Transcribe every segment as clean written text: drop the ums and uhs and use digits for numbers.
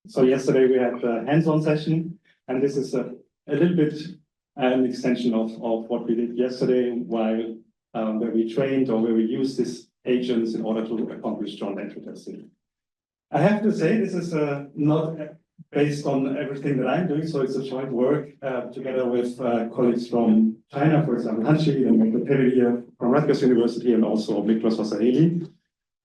So yesterday we had a hands-on session, and this is a little bit an extension of what we did yesterday, while where we trained or where we used these agents in order to accomplish journal entry testing. I have to say this is not based on everything that I'm doing, so it's a joint work together with colleagues from China, for example, Hanshi and Devin here from Rutgers University, and also Miklos Vasarely.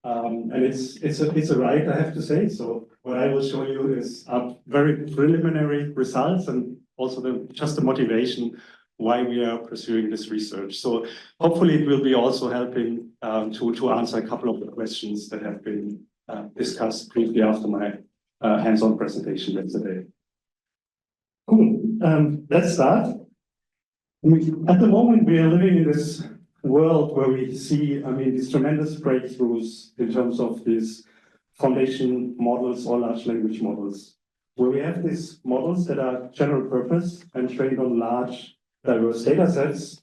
And it's a ride, I have to say. So what I will show you is very preliminary results and also just the motivation why we are pursuing this research. So hopefully it will be also helping to answer a couple of the questions that have been discussed briefly after my hands-on presentation yesterday. Cool. Let's start. At the moment, we are living in this world where we see, these tremendous breakthroughs in terms of these foundation models or large language models, where we have these models that are general purpose and trained on large, diverse data sets,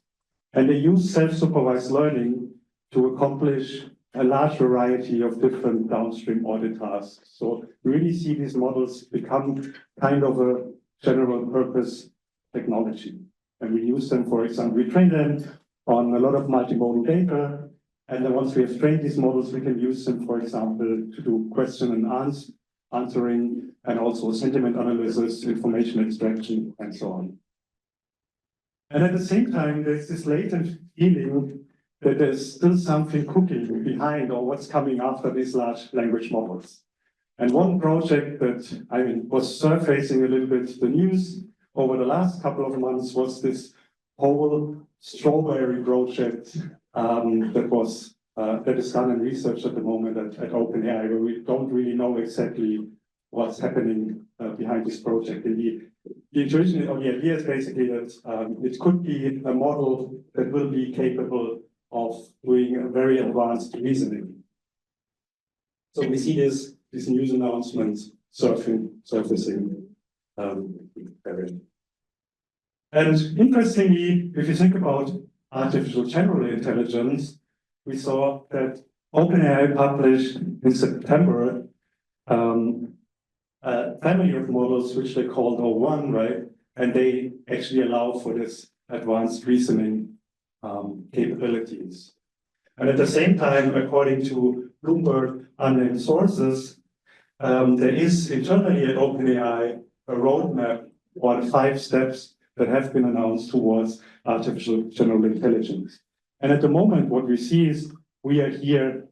and they use self-supervised learning to accomplish a large variety of different downstream audit tasks. So we really see these models become kind of a general purpose technology. And we use them, for example, we train them on a lot of multimodal data. And then once we have trained these models, we can use them, for example, to do question and answering, and also sentiment analysis, information extraction, and so on. And at the same time, there's this latent feeling that there's still something cooking behind or what's coming after these large language models. And one project that was surfacing a little bit the news over the last couple of months was this whole strawberry project that is done in research at the moment at OpenAI, where we don't really know exactly what's happening behind this project. And the intuition or the idea is basically that it could be a model that will be capable of doing a very advanced reasoning. So we see these news announcements surfacing. And interestingly, if you think about artificial general intelligence, we saw that OpenAI published in September a family of models which they called O1, right? And they actually allow for this advanced reasoning capabilities. And at the same time, according to Bloomberg unnamed sources, there is internally at OpenAI a roadmap on 5 steps that have been announced towards artificial general intelligence. And at the moment, what we see is we are here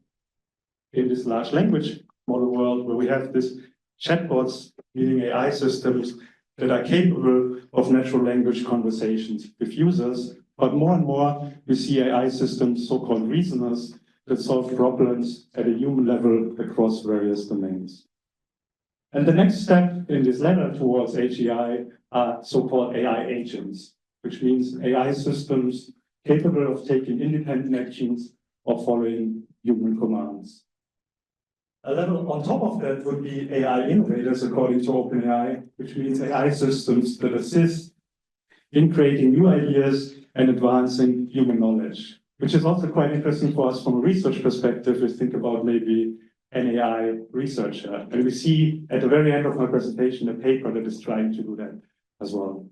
in this large language model world where we have this chatbots, meaning AI systems that are capable of natural language conversations with users. But more and more, we see AI systems, so-called reasoners, that solve problems at a human level across various domains. And the next step in this ladder towards AGI are so-called AI agents, which means AI systems capable of taking independent actions or following human commands. A level on top of that would be AI innovators, according to OpenAI, which means AI systems that assist in creating new ideas and advancing human knowledge, which is also quite interesting for us from a research perspective. We think about maybe an AI researcher. And we see at the very end of my presentation a paper that is trying to do that as well.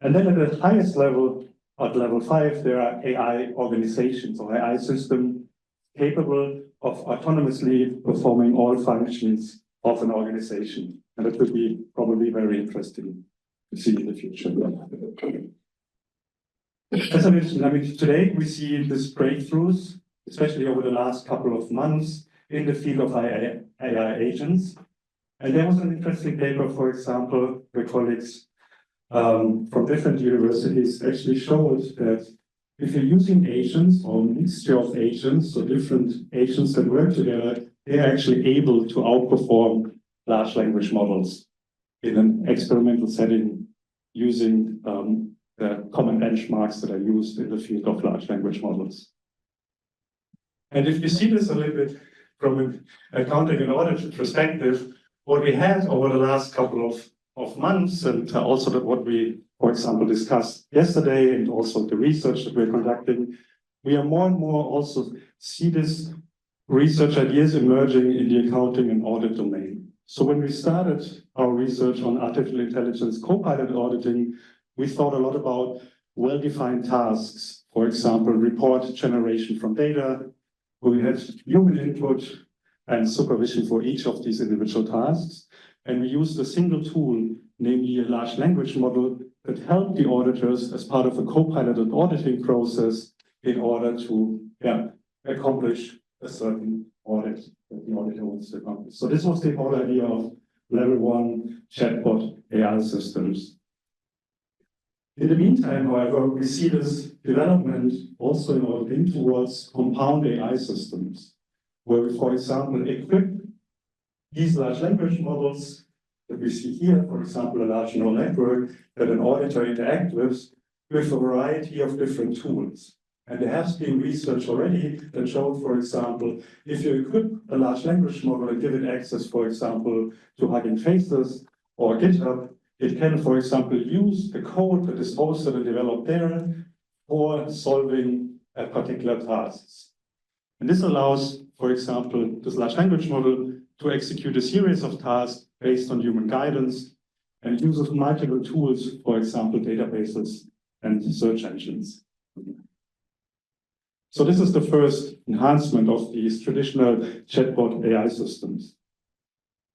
And then at the highest level, at level 5, there are AI organizations or AI systems capable of autonomously performing all functions of an organization. And that would be probably very interesting to see in the future. As I mentioned, today we see these breakthroughs, especially over the last couple of months, in the field of AI agents. And there was an interesting paper, for example, where colleagues from different universities actually showed that if you're using agents or a mixture of agents, so different agents that work together, they're actually able to outperform large language models in an experimental setting using the common benchmarks that are used in the field of large language models. And if you see this a little bit from an accounting and audit perspective, what we had over the last couple of months, and also what we, for example, discussed yesterday, and also the research that we're conducting, we are more and more also see this research ideas emerging in the accounting and audit domain. So when we started our research on artificial intelligence co-pilot auditing, we thought a lot about well-defined tasks. For example, report generation from data, where we had human input and supervision for each of these individual tasks. And we used a single tool, namely a large language model, that helped the auditors as part of a co-piloted auditing process in order to accomplish a certain audit that the auditor wants to accomplish. So this was the whole idea of level 1 chatbot AI systems. In the meantime, however, we see this development also in auditing towards compound AI systems, where we, for example, equip these large language models that we see here, for example, a large neural network that an auditor interacts with a variety of different tools. And there has been research already that showed, for example, if you equip a large language model and give it access, for example, to Hugging Faces or GitHub, it can, for example, use the code that is hosted and developed there for solving particular tasks. And this allows, for example, this large language model to execute a series of tasks based on human guidance and uses multiple tools, for example, databases and search engines. So this is the first enhancement of these traditional chatbot AI systems.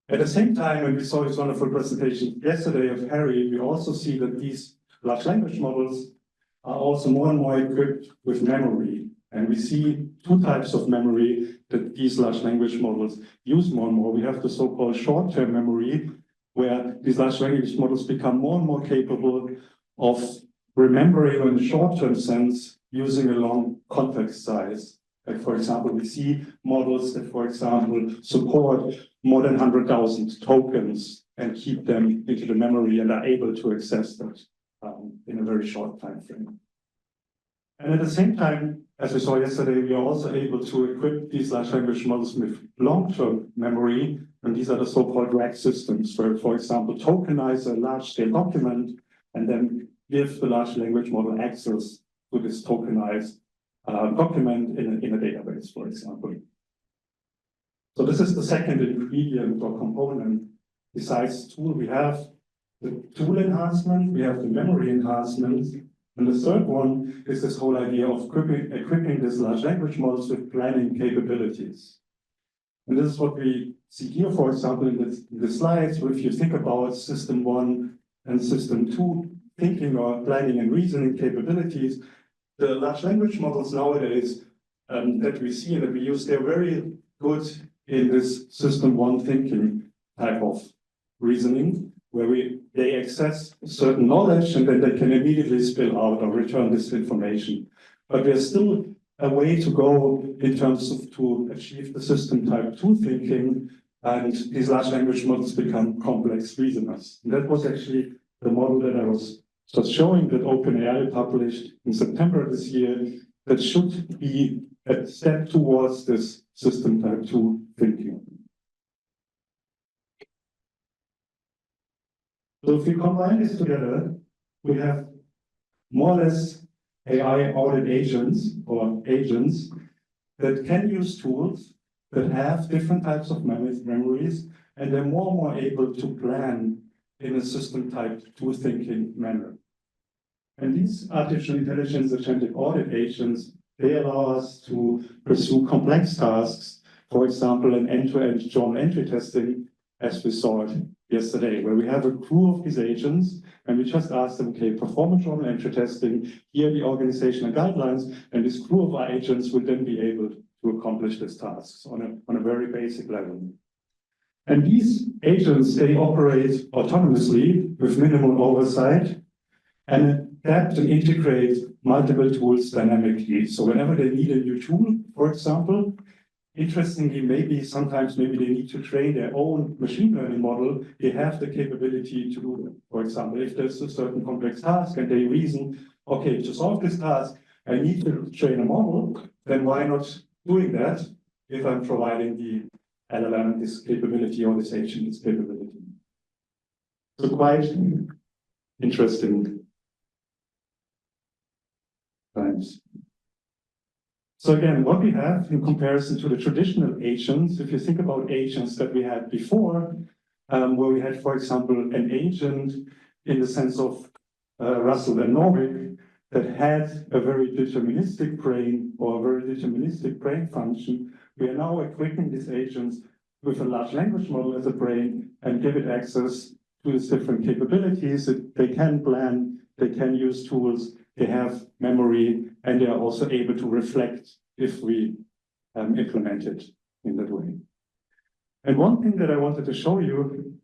At the same time, when we saw this wonderful presentation yesterday of Harry, we also see that these large language models are also more and more equipped with memory. And we see two types of memory that these large language models use more and more. We have the so-called short-term memory, where these large language models become more and more capable of remembering in the short-term sense using a long context size. Like, for example, we see models that, for example, support more than 100,000 tokens and keep them into the memory and are able to access that in a very short time frame. And at the same time, as we saw yesterday, we are also able to equip these large language models with long-term memory, and these are the so-called RAG systems, where, for example, tokenize a large-scale document and then give the large language model access to this tokenized document in a database, for example. So this is the second ingredient or component. Besides tool, we have the tool enhancement, we have the memory enhancement, and the third one is this whole idea of equipping these large language models with planning capabilities. And this is what we see here, for example, in the slides, where if you think about system 1 and system 2 thinking or planning and reasoning capabilities, the large language models nowadays that we see and that we use, they're very good in this system 1 thinking type of reasoning, where they access certain knowledge and then they can immediately spill out or return this information. But there's still a way to go in terms of to achieve the system type 2 thinking, and these large language models become complex reasoners. And that was actually the model that I was just showing that OpenAI published in September this year, that should be a step towards this system type 2 thinking. So if we combine this together, we have more or less AI audit agents or agents that can use tools that have different types of memories, and they're more and more able to plan in a system type 2 thinking manner. And these artificial intelligence agentic audit agents, they allow us to pursue complex tasks, for example, an end-to-end journal entry testing, as we saw it yesterday, where we have a crew of these agents, and we just ask them, okay, perform a journal entry testing, here are the organizational guidelines, and this crew of our agents will then be able to accomplish these tasks on a very basic level. And these agents, they operate autonomously with minimal oversight and adapt and integrate multiple tools dynamically. So whenever they need a new tool, for example, interestingly, sometimes maybe they need to train their own machine learning model, they have the capability to do it. For example, if there's a certain complex task and they reason, okay, to solve this task, I need to train a model, then why not doing that if I'm providing the LLM this capability or this agent this capability? So quite interesting times. So again, what we have in comparison to the traditional agents, if you think about agents that we had before, where we had, for example, an agent in the sense of Russell and Norwick that had a very deterministic brain or a very deterministic brain function. We are now equipping these agents with a large language model as a brain and give it access to its different capabilities. They can plan, they can use tools, they have memory, and they are also able to reflect if we implement it in that way. And one thing that I wanted to show you,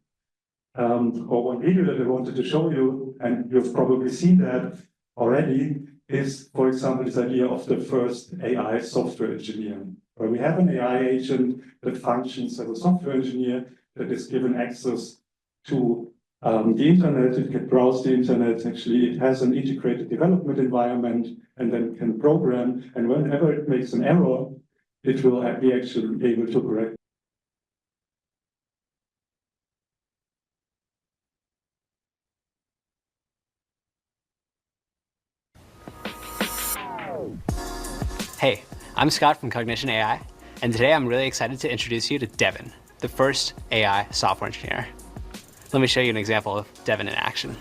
or one video that I wanted to show you, and you've probably seen that already, is, for example, this idea of the first AI software engineer, where we have an AI agent that functions as a software engineer that is given access to the internet. It can browse the internet. Actually, it has an integrated development environment and then can program. And whenever it makes an error, it will be actually able to correct. Hey, I'm Scott from Cognition AI, and today I'm really excited to introduce you to Devin, the first AI software engineer. Let me show you an example of Devin in action.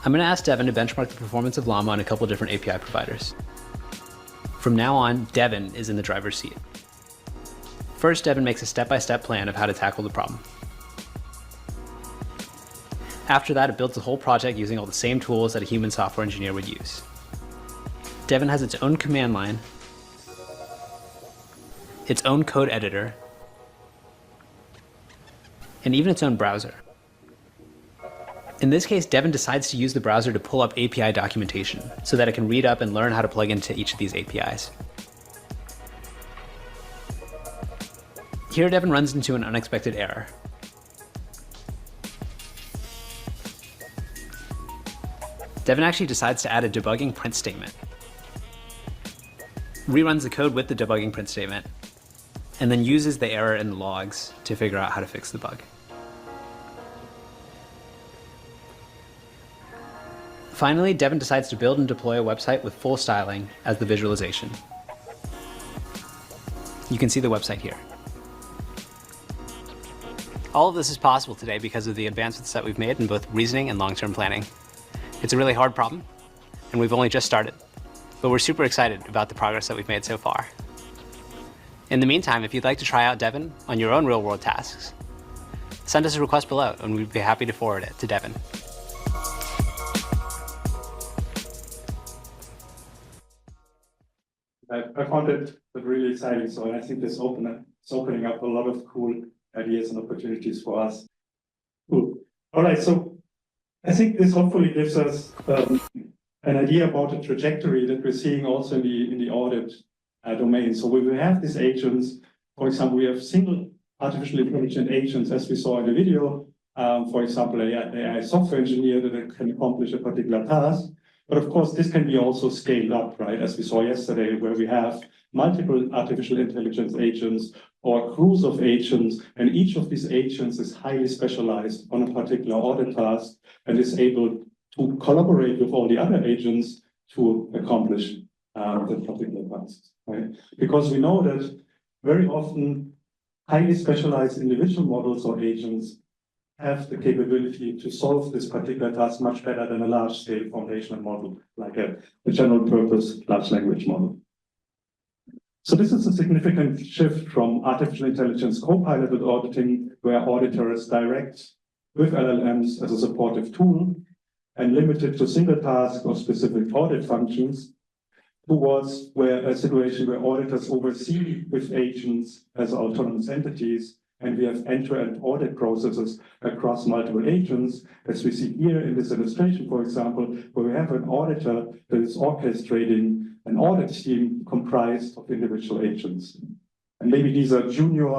I'm going to ask Devin to benchmark the performance of Llama on a couple different API providers. From now on, Devin is in the driver's seat. First, Devin makes a step-by-step plan of how to tackle the problem. After that, it builds the whole project using all the same tools that a human software engineer would use. Devin has its own command line, its own code editor, and even its own browser. In this case, Devin decides to use the browser to pull up API documentation so that it can read up and learn how to plug into each of these APIs. Here, Devin runs into an unexpected error. Devin actually decides to add a debugging print statement, reruns the code with the debugging print statement, and then uses the error in the logs to figure out how to fix the bug. Finally, Devin decides to build and deploy a website with full styling as the visualization. You can see the website here. All of this is possible today because of the advancements that we've made in both reasoning and long-term planning. It's a really hard problem, and we've only just started. But we're super excited about the progress that we've made so far. In the meantime, if you'd like to try out Devin on your own real-world tasks, send us a request below, and we'd be happy to forward it to Devin. I found it really exciting, so I think it's opening up a lot of cool ideas and opportunities for us. Cool. All right, so I think this hopefully gives us an idea about the trajectory that we're seeing also in the audit domain. So we will have these agents. For example, we have single artificial intelligence agents, as we saw in the video. For example, AI software engineer that can accomplish a particular task. But of course, this can be also scaled up, right? As we saw yesterday, where we have multiple artificial intelligence agents or crews of agents, and each of these agents is highly specialized on a particular audit task and is able to collaborate with all the other agents to accomplish the particular tasks, right? Because we know that very often highly specialized individual models or agents have the capability to solve this particular task much better than a large-scale foundational model, like a general-purpose large language model. So this is a significant shift from artificial intelligence co-pilot auditing, where auditors direct with LLMs as a supportive tool and limited to single tasks or specific audit functions, towards a situation where auditors oversee with agents as autonomous entities, and we have end-to-end audit processes across multiple agents, as we see here in this illustration, for example, where we have an auditor that is orchestrating an audit team comprised of individual agents. And maybe these are junior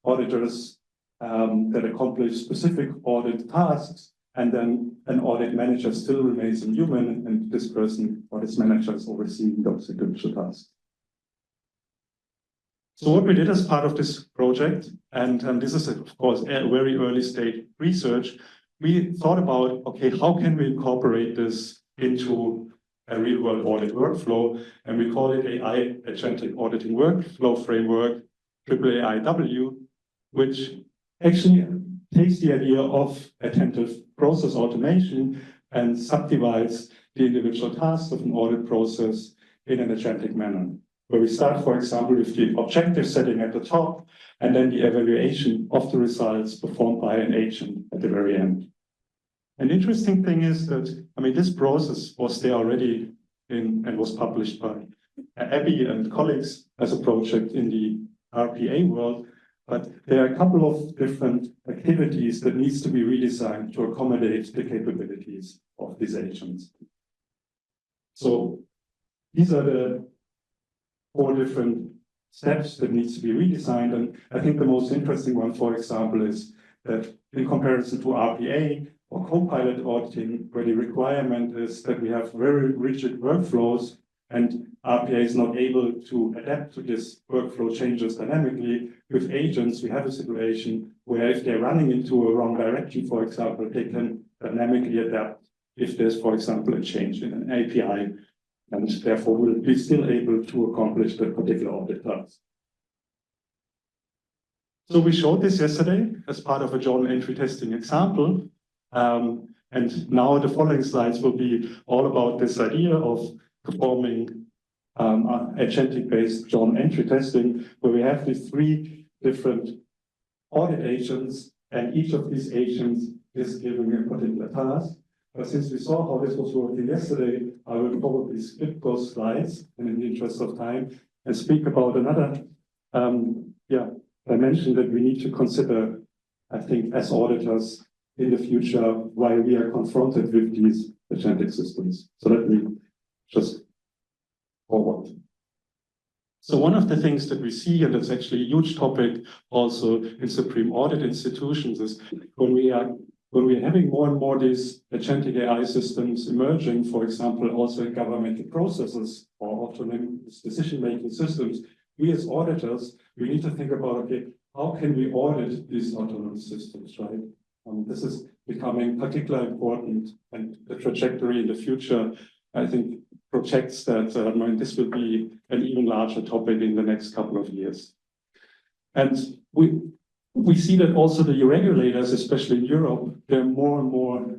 auditors that accomplish specific audit tasks, and then an audit manager still remains a human, and this person or this manager is overseeing those individual tasks. So what we did as part of this project, and this is of course a very early stage research, we thought about, okay, how can we incorporate this into a real-world audit workflow? And we call it Agentic Auditing Workflow Framework, AAAIW, which actually takes the idea of attentive process automation and subdivides the individual tasks of an audit process in an agentic manner, where we start, for example, with the objective setting at the top, and then the evaluation of the results performed by an agent at the very end. An interesting thing is that, I mean, this process was there already and was published by Abby and colleagues as a project in the RPA world, but there are a couple of different activities that needs to be redesigned to accommodate the capabilities of these agents. So these are the 4 different steps that needs to be redesigned. And I think the most interesting one, for example, is that in comparison to RPA or Co-pilot auditing, where the requirement is that we have very rigid workflows and RPA is not able to adapt to this workflow changes dynamically. With agents, we have a situation where if they're running into a wrong direction, for example, they can dynamically adapt if there's, for example, a change in an API, and therefore will be still able to accomplish that particular audit task. So we showed this yesterday as part of a journal entry testing example. And now the following slides will be all about this idea of performing agentic-based journal entry testing, where we have these 3 different audit agents, and each of these agents is given a particular task. But since we saw how this was working yesterday, I will probably skip those slides and in the interest of time and speak about another dimension that we need to consider, I think, as auditors in the future while we are confronted with these agentic systems. So let me just forward. So one of the things that we see, and it's actually a huge topic also in Supreme Audit institutions, is when we're having more and more these agentic AI systems emerging, for example, also in governmental processes or autonomous decision-making systems, we as auditors, we need to think about, okay, how can we audit these autonomous systems, right? This is becoming particularly important, and the trajectory in the future, I think, projects that this will be an even larger topic in the next couple of years. And we see that also the regulators, especially in Europe, they're more and more,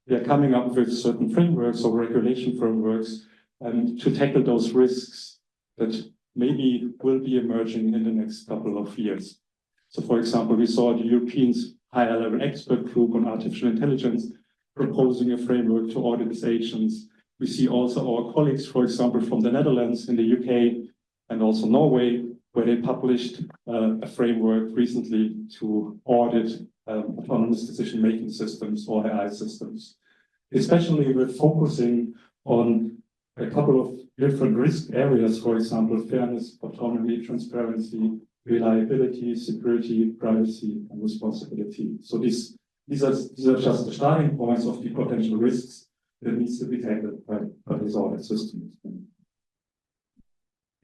they're coming up with certain frameworks or regulation frameworks to tackle those risks that maybe will be emerging in the next couple of years. So for example, we saw the European higher level expert group on artificial intelligence proposing a framework to audit its agents. We see also our colleagues, for example, from the Netherlands, in the UK, and also Norway, where they published a framework recently to audit autonomous decision-making systems or AI systems. Especially we're focusing on a couple of different risk areas, for example, fairness, autonomy, transparency, reliability, security, privacy, and responsibility. So these are just the starting points of the potential risks that needs to be tackled by these audit systems.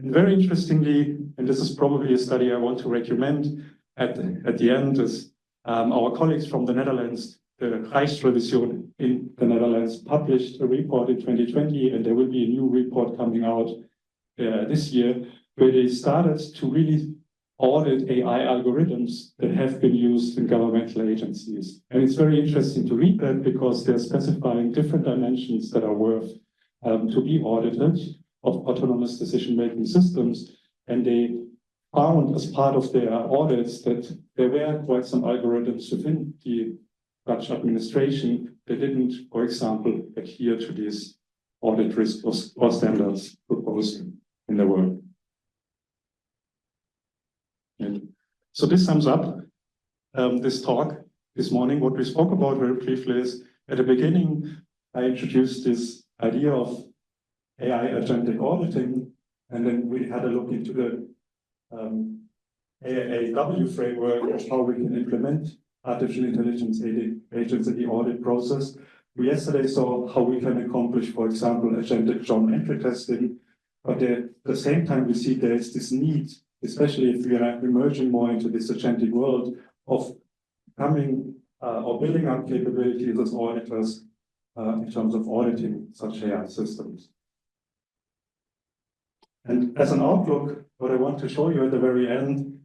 And very interestingly, and this is probably a study I want to recommend at the end, is our colleagues from the Netherlands, the Rijksrevision in the Netherlands, published a report in 2020, and there will be a new report coming out this year, where they started to really audit AI algorithms that have been used in governmental agencies. And it's very interesting to read that because they're specifying different dimensions that are worth to be audited of autonomous decision-making systems. And they found as part of their audits that there were quite some algorithms within the Dutch administration that didn't, for example, adhere to these audit risk or standards proposed in the world. And so this sums up this talk this morning. What we spoke about very briefly is, at the beginning, I introduced this idea of AI agentic auditing, and then we had a look into the AAW framework, how we can implement artificial intelligence agents in the audit process. We yesterday saw how we can accomplish, for example, Agentic Journal Entry Testing, but at the same time we see there is this need, especially if we are emerging more into this agentic world, of coming or building up capabilities as auditors in terms of auditing such AI systems. And as an outlook, what I want to show you at the very end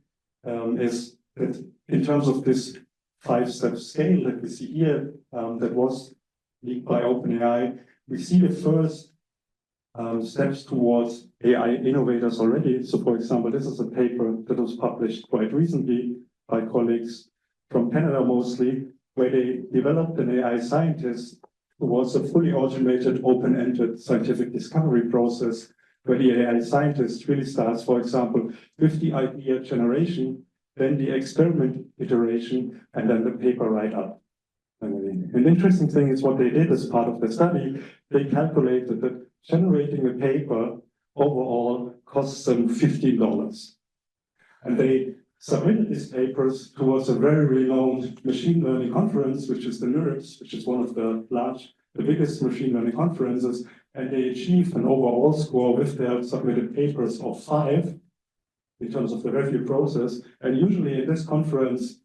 is that in terms of this 5-step scale that we see here, that was leaked by OpenAI, we see the first steps towards AI innovators already. So for example, this is a paper that was published quite recently by colleagues from Canada mostly, where they developed an AI scientist towards a fully automated, open-ended scientific discovery process, where the AI scientist really starts, for example, with the idea generation, then the experiment iteration, and then the paper write-up. An interesting thing is what they did as part of the study. They calculated that generating a paper overall costs them $15. And they submitted these papers towards a very renowned machine learning conference, which is the NERDS, which is one of the biggest machine learning conferences, and they achieved an overall score with their submitted papers of 5 in terms of the review process. And usually at this conference,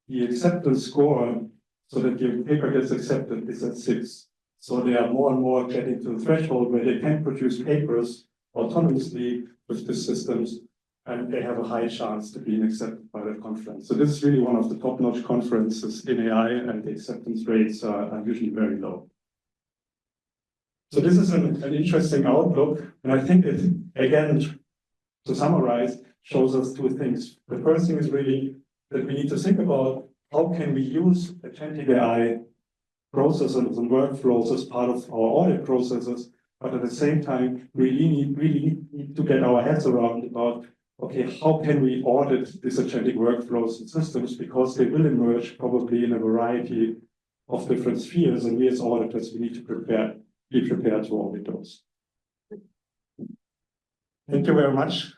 the acceptance score, so that your paper gets accepted, is at 6. So they are more and more getting to the threshold where they can produce papers autonomously with the systems, and they have a high chance to being accepted by that conference. So this is really one of the top-notch conferences in AI, and the acceptance rates are usually very low. So this is an interesting outlook, and I think it, again, to summarize, shows us 2 things. The first thing is really that we need to think about how can we use agentic AI processes and workflows as part of our audit processes, but at the same time, we really need to get our heads around about, okay, how can we audit these agentic workflows and systems, because they will emerge probably in a variety of different spheres, and we as auditors, we need to be prepared to audit those. Thank you very much.